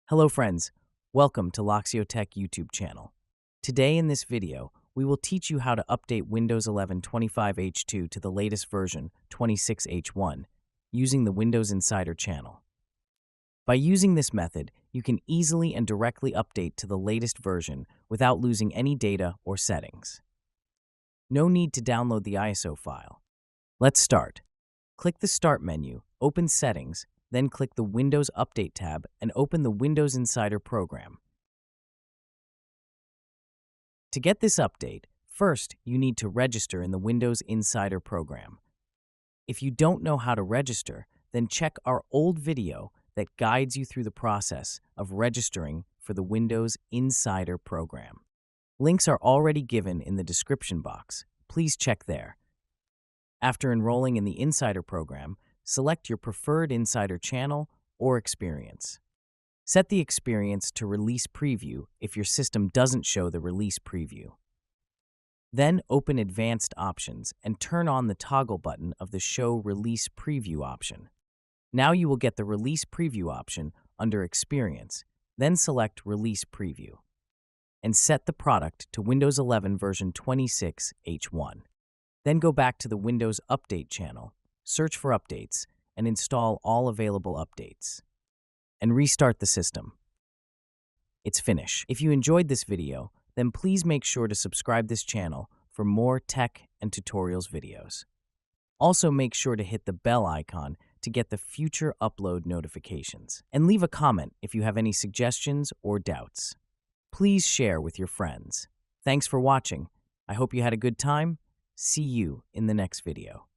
Hello friends, welcome to Loxio Tech YouTube channel. Today in this video, we will teach you how to update Windows 11 25H2 to the latest version 26H1 using the Windows Insider channel. By using this method, you can easily and directly update to the latest version without losing any data or settings. No need to download the ISO file. Let's start. Click the Start menu, open Settings, then click the Windows Update tab and open the Windows Insider program. To get this update, first you need to register in the Windows Insider program. If you don't know how to register, then check our old video that guides you through the process of registering for the Windows Insider program. Links are already given in the description box. Please check there. After enrolling in the Insider program, select your preferred Insider channel or experience. Set the experience to Release Preview if your system doesn't show the Release Preview. Then open Advanced Options and turn on the toggle button of the Show Release Preview option. Now you will get the Release Preview option under Experience, then select Release Preview. And set the product to Windows 11 version 26H1. Then go back to the Windows Update channel, search for updates, and install all available updates. And restart the system. It's finished. If you enjoyed this video, then please make sure to subscribe this channel for more tech and tutorials videos. Also make sure to hit the bell icon to get the future upload notifications. And leave a comment if you have any suggestions or doubts. Please share with your friends. Thanks for watching. I hope you had a good time. See you in the next video.